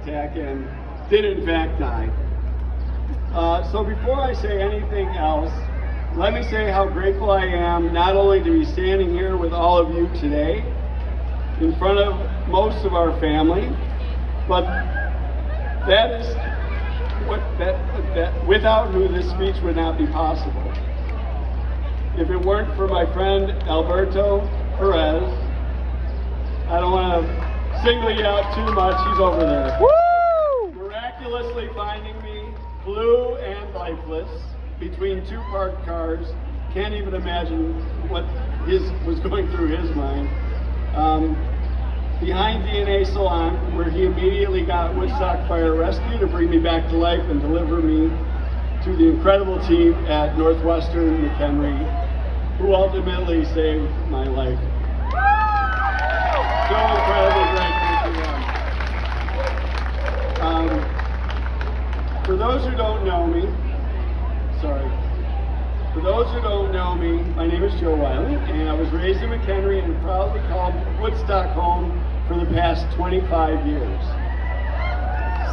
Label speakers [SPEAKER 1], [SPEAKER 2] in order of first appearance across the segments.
[SPEAKER 1] attack and did in fact die. So before I say anything else, let me say how grateful I am not only to be standing here with all of you today, in front of most of our family, but that is without who this speech would not be possible. If it weren't for my friend Alberto Perez, I don't want to single you out too much, he's over there.
[SPEAKER 2] Woo!
[SPEAKER 1] Miraculously finding me blue and lifeless between two parked cars. Can't even imagine what was going through his mind. Behind DNA Salon, where he immediately got Woodstock Fire Rescue to bring me back to life and deliver me to the incredible team at Northwestern McHenry, who ultimately saved my life. So incredibly grateful to them. For those who don't know me, my name is Joe Wiley, and I was raised in McHenry and proudly called Woodstock home for the past 25 years.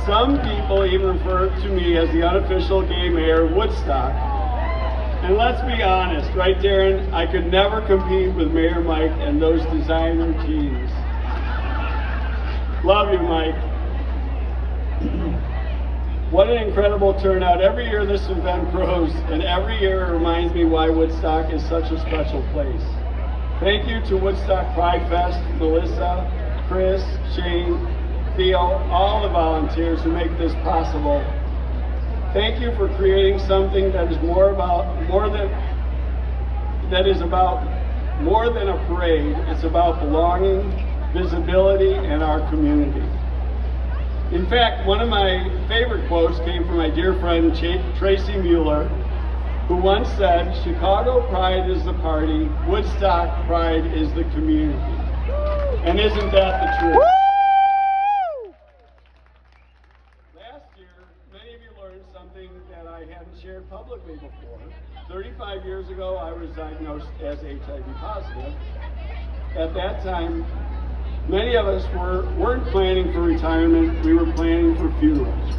[SPEAKER 1] Some people even refer to me as the unofficial gay mayor of Woodstock. And let's be honest, right, Darren? I could never compete with Mayor Mike and those designer jeans. Love you, Mike. What an incredible turnout. Every year this event grows, and every year it reminds me why Woodstock is such a special place. Thank you to Woodstock Pride Fest, Melissa, Chris, Shane, Theo, all the volunteers who make this possible. Thank you for creating something that is about more than a parade. It's about belonging, visibility, and our community. In fact, one of my favorite quotes came from my dear friend Tracy Mueller, who once said, "Chicago pride is the party, Woodstock pride is the community." And isn't that the truth?
[SPEAKER 2] Woo!
[SPEAKER 1] Last year, many of you learned something that I hadn't shared publicly before. 35 years ago, I was diagnosed as HIV positive. At that time, many of us weren't planning for retirement, we were planning for funerals.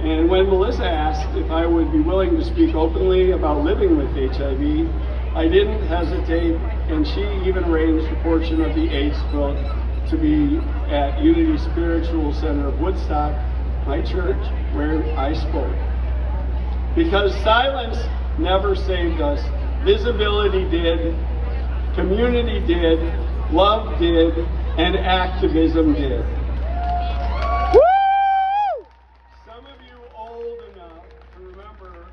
[SPEAKER 1] And when Melissa asked if I would be willing to speak openly about living with HIV, I didn't hesitate, and she even arranged a portion of the AIDS quilt to be at Unity Spiritual Center of Woodstock, my church, where I spoke. Because silence never saved us, visibility did, community did, love did, and activism did.
[SPEAKER 2] Woo!
[SPEAKER 1] Some of you old enough to remember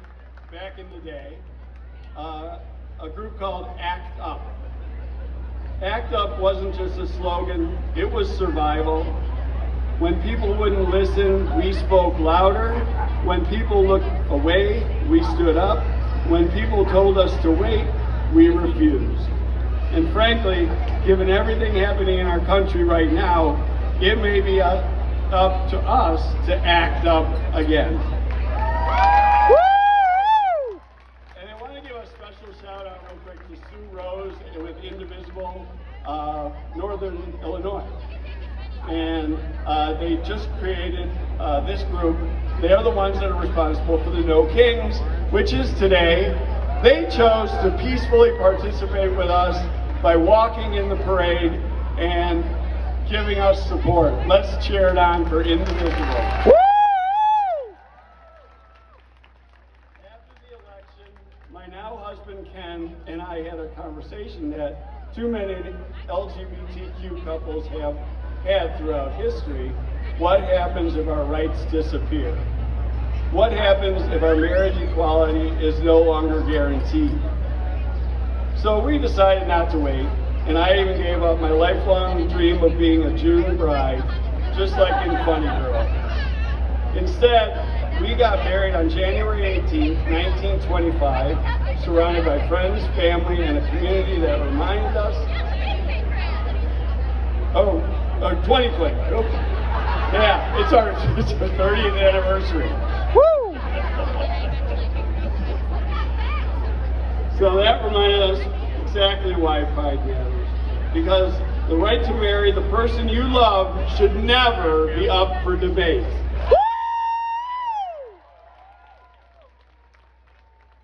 [SPEAKER 1] back in the day, a group called ACT UP. ACT UP wasn't just a slogan, it was survival. When people wouldn't listen, we spoke louder. When people looked away, we stood up. When people told us to wait, we refused. And frankly, given everything happening in our country right now, it may be up to us to act up again.
[SPEAKER 2] Woo!
[SPEAKER 1] And I want to give a special shout out real quick to Sue Rose with Indivisible, Northern Illinois. And they just created this group. They're the ones that are responsible for the No Kings, which is today. They chose to peacefully participate with us by walking in the parade and giving us support. Let's cheer it on for Indivisible.
[SPEAKER 2] Woo!
[SPEAKER 1] After the election, my now husband Ken and I had a conversation that too many LGBTQ couples have had throughout history. What happens if our rights disappear? What happens if our marriage equality is no longer guaranteed? So we decided not to wait, and I even gave up my lifelong dream of being a June bride, just like in Funny Girl. Instead, we got married on January 18th, 1925, surrounded by friends, family, and a community that reminded us, 2020, okay. Yeah, it's our 30th anniversary.
[SPEAKER 2] Woo!
[SPEAKER 1] So that reminded us exactly why Pride matters. Because The right to marry the person you love should never be up for debate.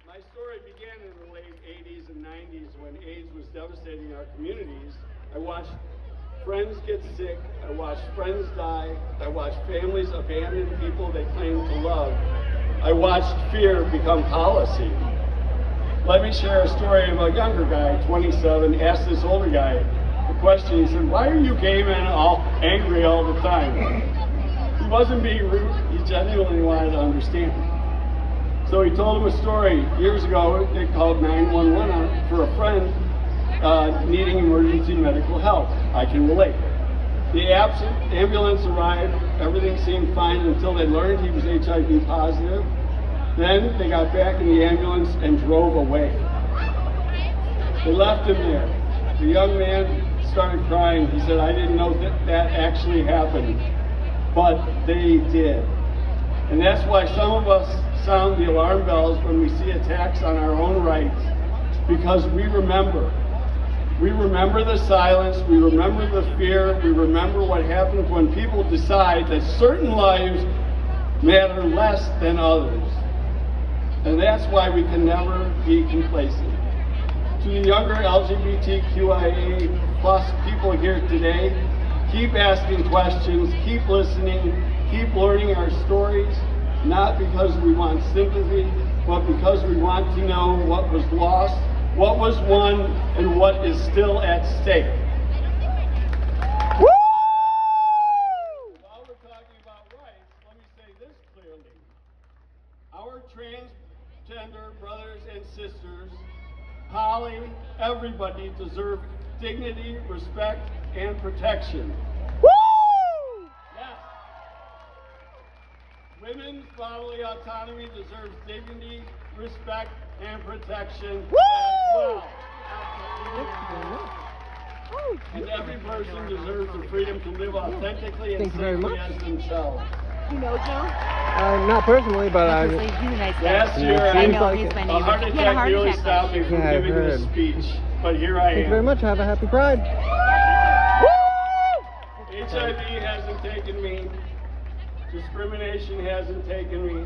[SPEAKER 1] My story began in the late 80s and 90s when AIDS was devastating our communities. I watched friends get sick, I watched friends die, I watched families abandon people they claimed to love. I watched fear become policy. Let me share a story of a younger guy, 27, asked this older guy the question. He said, "Why are you gay men all angry all the time?" He wasn't being rude, he genuinely wanted to understand. So he told him a story. Years ago, they called 911 for a friend needing emergency medical help. I can relate. The ambulance arrived, everything seemed fine until they learned he was HIV positive. Then they got back in the ambulance and drove away. They left him there. The young man started crying. He said, "I didn't know that actually happened, but they did." And that's why some of us sound the alarm bells when we see attacks on our own rights, because we remember. We remember the silence, we remember the fear, we remember what happens when people decide that certain lives matter less than others. And that's why we can never be complacent. To the younger LGBTQIA+ people here today, keep asking questions, keep listening, keep learning our stories, not because we want sympathy, but because we want to know what was lost, what was won, and what is still at stake.
[SPEAKER 2] Woo!
[SPEAKER 1] While we're talking about rights, let me say this clearly. Our transgender brothers and sisters, poly, everybody deserve dignity, respect, and protection.
[SPEAKER 2] Woo!
[SPEAKER 1] Yes. Women's bodily autonomy deserves dignity, respect, and protection
[SPEAKER 2] Woo!
[SPEAKER 1] as well. And every person deserves the freedom to live authentically and
[SPEAKER 2] Thank you very
[SPEAKER 1] safely
[SPEAKER 2] much.
[SPEAKER 1] as themselves.
[SPEAKER 3] You know Joe?
[SPEAKER 2] Not personally, but I.
[SPEAKER 3] He's a nice guy.
[SPEAKER 1] Last year,
[SPEAKER 3] I know,
[SPEAKER 2] like
[SPEAKER 3] he's my
[SPEAKER 1] a
[SPEAKER 3] neighbor.
[SPEAKER 1] heart
[SPEAKER 3] He had a
[SPEAKER 1] attack
[SPEAKER 3] heart
[SPEAKER 1] nearly
[SPEAKER 3] attack.
[SPEAKER 1] stopped me from
[SPEAKER 2] Yeah, I've
[SPEAKER 1] giving this
[SPEAKER 2] heard.
[SPEAKER 1] speech, but here I
[SPEAKER 2] Thank you very
[SPEAKER 1] am.
[SPEAKER 2] much. Have a happy Pride.
[SPEAKER 1] HIV hasn't taken me. Discrimination hasn't taken me.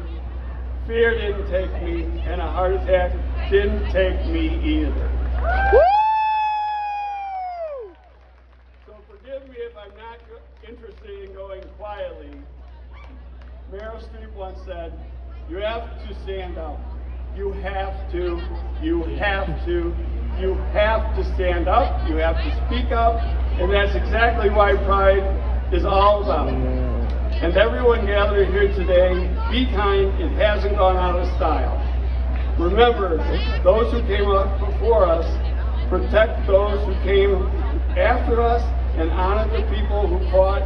[SPEAKER 1] Fear didn't take me. And a heart attack didn't take me either. So forgive me if I'm not interested in going quietly. Meryl Streep once said, "You have to stand up. You have to. You have to. You have to stand up. You have to speak up." And that's exactly why Pride is all about. And everyone gathered here today, be kind. It hasn't gone out of style. Remember, those who came up before us, protect those who came after us, and honor the people who fought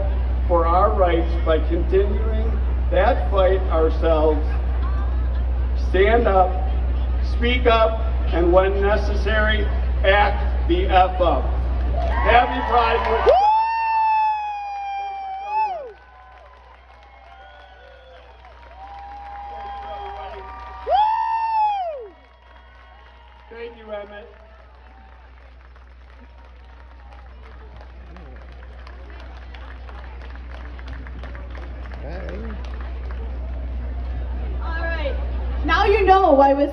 [SPEAKER 1] for our rights by continuing that fight ourselves. Stand up, speak up, and when necessary, act the F up. Happy Pride Week. Thank you, Emmett.
[SPEAKER 2] Hey.
[SPEAKER 3] All right. Now you know why with